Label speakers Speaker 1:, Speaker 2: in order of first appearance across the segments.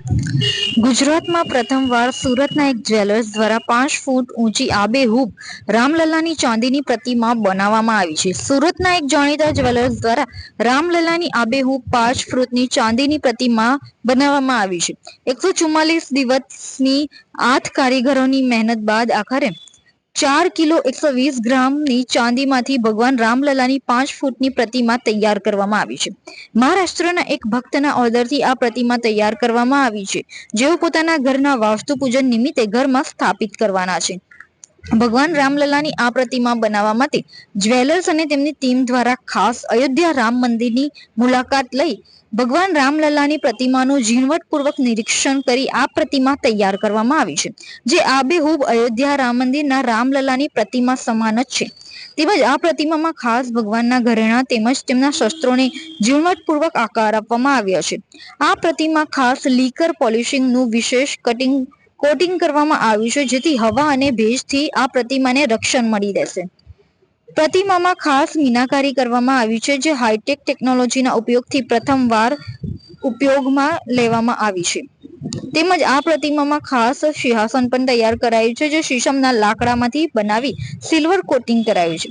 Speaker 1: ગુજરાતમાં પ્રથમવાર સુરતના એક જ્વેલર્સ દ્વારા 5 ફૂટ ઊંચી આબેહૂબ રામલલ્લાની ચાંદીની પ્રતિમા બનાવવામાં આવી છે. સુરતના એક જાણીતા જ્વેલર્સ દ્વારા રામલલ્લાની આબેહૂબ 5 ફૂટની ચાંદીની પ્રતિમા બનાવવામાં આવી છે. 144 દિવસની 8 કારીગરોની મહેનત બાદ આખરે 4 કિલો 120 ગ્રામની ચાંદીમાંથી ભગવાન રામલલ્લાની 5 ફૂટની પ્રતિમા તૈયાર કરવામાં આવી છે. મહારાષ્ટ્રના એક ભક્તના ઓર્ડરથી આ પ્રતિમા તૈયાર કરવામાં આવી છે, જેઓ પોતાના ઘરના વાસ્તુ પૂજન નિમિત્તે ઘરમાં સ્થાપિત કરવાના છે. ભગવાન રામલલ્લાની આ પ્રતિમા બનાવવા માટે જ્વેલર્સ અને તેમની ટીમ દ્વારા ખાસ અયોધ્યા રામ મંદિરની મુલાકાત લઈ ભગવાન રામલલ્લાની પ્રતિમાનું ઝીણવટપૂર્વક નિરીક્ષણ કરી આ પ્રતિમા તૈયાર કરવામાં આવી છે, જે આબેહૂબ અયોધ્યા રામ મંદિરના રામલલ્લાની પ્રતિમા સમાન જ છે. તેમજ આ પ્રતિમામાં ખાસ ભગવાનના ઘરેણા તેમજ તેમના શસ્ત્રોને ઝીણવટપૂર્વક આકાર આપવામાં આવ્યા છે. આ પ્રતિમા ખાસ લીકર પોલિશિંગનું વિશેષ કોટિંગ કરવામાં આવ્યું છે, જેથી હવા અને ભેજથી આ પ્રતિમાને રક્ષણ મળી રહેશે. પ્રતિમામાં ખાસ મીનાકારી કરવામાં આવી છે, જે હાઈટેક ટેકનોલોજીના ઉપયોગથી પ્રથમવાર ઉપયોગમાં લેવામાં આવી છે. તેમજ આ પ્રતિમામાં ખાસ સિંહાસન પણ તૈયાર કરાયું છે, જે શીશમના લાકડામાંથી બનાવી સિલ્વર કોટિંગ કરાયું છે,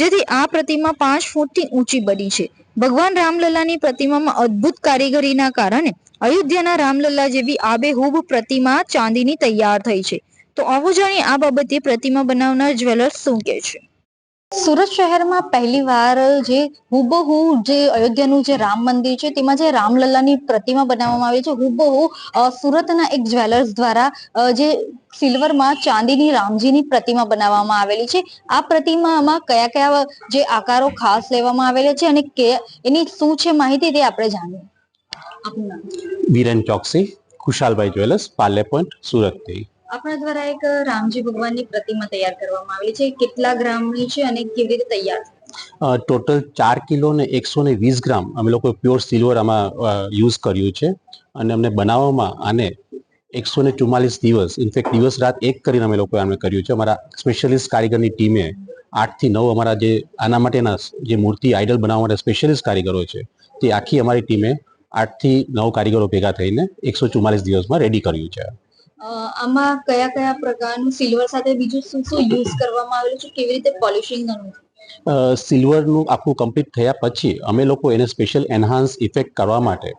Speaker 1: જેથી આ પ્રતિમા 5 ફૂટથી ઊંચી બની છે. ભગવાન રામલલ્લાની પ્રતિમામાં અદ્ભુત કારીગરીના કારણે અયોધ્યાના રામલલ્લા જેવી આબેહૂબ પ્રતિમા ચાંદીની તૈયાર થઈ છે. તો આવો જાણીએ આ બાબતે પ્રતિમા બનાવનાર જ્વેલર્સ શું કહે છે. સુરત શહેરમાં પહેલીવાર જે હુબહુ જે અયોધ્યાનું જે રામ મંદિર છે તેમાં જે રામલલ્લાની પ્રતિમા બનાવવામાં આવી છે, હુબહુ સુરતના એક જ્વેલર્સ દ્વારા જે સિલ્વરમાં ચાંદીની રામજીની પ્રતિમા બનાવવામાં આવેલી છે. આ પ્રતિમામાં કયા કયા જે આકારો ખાસ લેવામાં આવેલા છે અને એની શું છે માહિતી તે આપણે જાણીએ.
Speaker 2: વીરેન ચોકસી, ખુશાલભાઈ જ્વેલર્સ, પાર્લે પોઈન્ટ, સુરતથી.
Speaker 1: આપણા દ્વારા એક રામજી ભગવાનની પ્રતિમા તૈયાર કરવામાં આવેલી છે. કેટલા ગ્રામની છે અને કેવી રીતે તૈયાર?
Speaker 2: ટોટલ 4 કિલો ને 120 ગ્રામ અમે લોકો પ્યોર સિલ્વર આમાં યુઝ કર્યું છે અને અમને બનાવવામાં આને 144 દિવસ ઇનફેક્ટ દિવસ રાત એક કરીને અમે લોકો આને કર્યું છે. અમારા સ્પેશિયલિસ્ટ કારીગરની ટીમે 8 થી 9 અમારા જે આના માટેના જે મૂર્તિ આઈડલ બનાવવા માટે સ્પેશિયલિસ્ટ કારીગરો છે તે આખી અમારી ટીમે 8 થી 9 કારીગરો ભેગા થઈને 144 દિવસમાં રેડી કર્યું છે.
Speaker 1: આમાં કયા કયા પ્રકારનું સિલ્વર સાથે બીજું શું શું યુઝ કરવામાં આવેલું છે, કેવી રીતે પોલિશિંગ કરવું?
Speaker 2: સિલ્વરનું આખું કમ્પ્લીટ થયા પછી અમે લોકો એને સ્પેશિયલ એન્હાન્સ ઇફેક્ટ કરવા માટે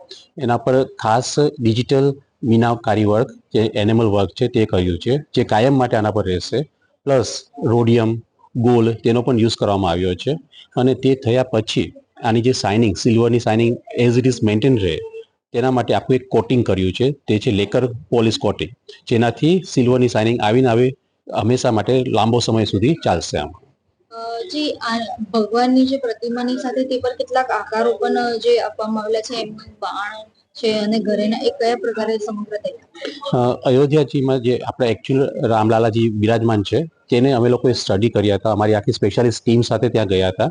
Speaker 2: એના પર ખાસ ડિજિટલ મીનાકારી વર્ક જે એનિમલ વર્ક છે તે કર્યું છે, જે કાયમ માટે આના પર રહેશે. પ્લસ રોડિયમ ગોલ્ડ તેનો પણ યુઝ કરવામાં આવ્યો છે અને તે થયા પછી આની જે શાઇનિંગ સિલ્વરની shining as it is maintain રહે તેના માટે આખું એક કોટિંગ કર્યું છે, તે છે લેકર પોલિશ કોટિંગ, જેનાથી સિલ્વરની શાઇનિંગ આવીને આવે હંમેશા માટે લાંબો સમય સુધી ચાલશે. આમ
Speaker 1: જી ભગવાનની જે પ્રતિમાની સાથે તે પર કેટલાક આકારો પણ જે આપવામાં આવેલા છે, એમનું બાણ છે અને ઘરેના એ કયા પ્રકારે સમગ્ર તૈયાર?
Speaker 2: અયોધ્યાજીમાં જે આપણા એકચ્યુઅલ રામલાલાજી બિરાજમાન છે તેને અમે લોકોએ સ્ટડી કર્યા હતા. અમારી આખી સ્પેશિયાલિસ્ટ ટીમ સાથે ત્યાં ગયા હતા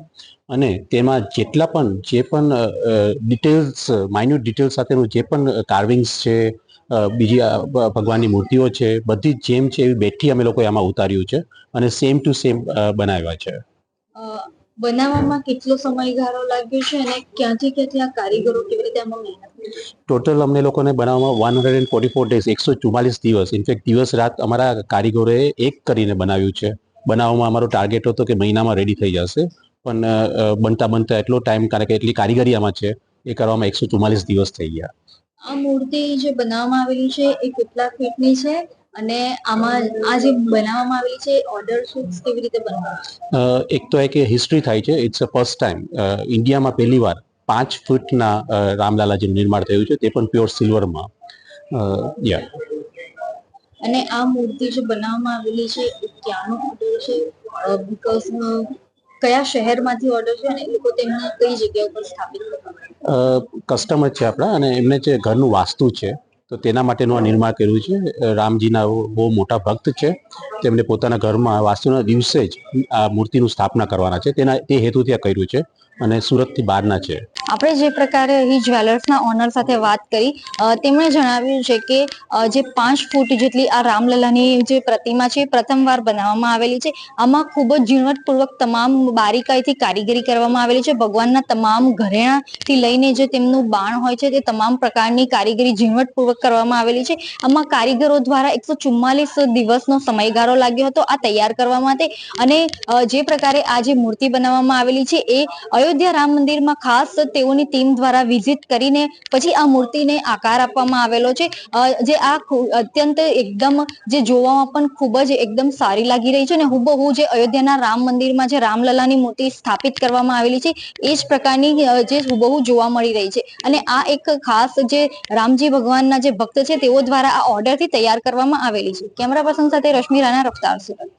Speaker 2: અને તેમાં જે પણ ડિટેલ્સ માઇન્યુટ ડિટેલ્સ સાથેનું જે પણ કાર્વિંગ્સ છે, બીજી ભગવાનની મૂર્તિઓ છે, બધી જેમ છે એવી બેઠી અમે લોકોએ આમાં ઉતાર્યું છે અને સેમ ટુ સેમ બનાવ્યા છે.
Speaker 1: બનાવવામાં કેટલો સમયગાળો લાગ્યો છે અને ક્યાંથી આ કારીગરો કેવી રીતે આમાં મહેનત?
Speaker 2: ટોટલ અમને લોકોને બનાવવામાં 144 ડેઝ 144 દિવસ ઇનફેક્ટ દિવસ રાત અમારા કારીગરોએ એક કરીને બનાવ્યું છે. બનાવવામાં અમારો ટાર્ગેટ હતો કે મહિનામાં રેડી થઈ જશે, પણ બનતા એટલો ટાઈમ, કારણ કે એટલી કારીગરી આમાં છે, એ કરવામાં 144 દિવસ થઈ ગયા.
Speaker 1: આ મૂર્તિ જે બનાવવામાં આવેલી છે એ કેટલા ફીટની છે અને આમાં આ જે બનાવવામાં આવેલી છે ઓર્ડર શૂટ્સ કેવી રીતે બનાવવામાં?
Speaker 2: એક તો એ કે હિસ્ટ્રી થાય છે. ઇટ્સ અ ફર્સ્ટ ટાઈમ ઇન્ડિયામાં પહેલીવાર 5 ફૂટના રામલાલાજીનું નિર્માણ થયું છે, તે પણ પ્યોર સિલ્વરમાં.
Speaker 1: અને આ મૂર્તિ જે બનાવવામાં આવેલી છે એ ક્યાંનો ઓર્ડર છે? બીકોઝ કયા શહેરમાંથી ઓર્ડર છે અને એ લોકો તેમને કઈ જગ્યા ઉપર સ્થાપિત કરવા?
Speaker 2: કસ્ટમર છે આપણા અને એમને જે ઘરનું વાસ્તુ છે તો તેના માટેનું આ નિર્માણ કર્યું છે. રામજીના બહુ મોટા ભક્ત છે, તેમને પોતાના ઘરમાં વાસ્તુના દિવસે જ આ મૂર્તિનું સ્થાપના કરવાના છે, તે હેતુથી આ કર્યું છે. અને સુરતથી બહારના છે.
Speaker 1: આપણે જે પ્રકારે અહીં જ્વેલર્સના ઓનર સાથે વાત કરી, તેમણે જણાવ્યું છે કે જે 5 ફૂટ જેટલી આ રામલલાની જે પ્રતિમા છે એ પ્રથમવાર બનાવવામાં આવેલી છે. આમાં ખૂબ જ ઝીણવટપૂર્વક તમામ બારીકાઈથી કારીગરી કરવામાં આવેલી છે. ભગવાનના તમામ ઘરેણાથી લઈને જે તેમનું બાણ હોય છે તે તમામ પ્રકારની કારીગરી ઝીણવટપૂર્વક કરવામાં આવેલી છે. આમાં કારીગરો દ્વારા 144 દિવસનો સમયગાળો લાગ્યો હતો આ તૈયાર કરવા માટે. અને જે પ્રકારે આ જે મૂર્તિ બનાવવામાં આવેલી છે એ અયોધ્યા રામ મંદિરમાં ખાસ તેઓની ટીમ દ્વારા વિઝિટ કરીને પછી આ મૂર્તિને આકાર આપવામાં આવેલો છે. જે આ અત્યંત એકદમ જે જોવામાં પણ ખૂબ જ એકદમ સારી લાગી રહી છે અને હુબહુ જે અયોધ્યાના રામ મંદિરમાં જે રામલલાની મૂર્તિ સ્થાપિત કરવામાં આવેલી છે એ જ પ્રકારની જે હુબહુ જોવા મળી રહી છે. અને આ એક ખાસ જે રામજી ભગવાનના જે ભક્ત છે તેઓ દ્વારા આ ઓર્ડરથી તૈયાર કરવામાં આવેલી છે. કેમેરા પર્સન સાથે રશ્મિ રાણા, રફતાર, સુરત.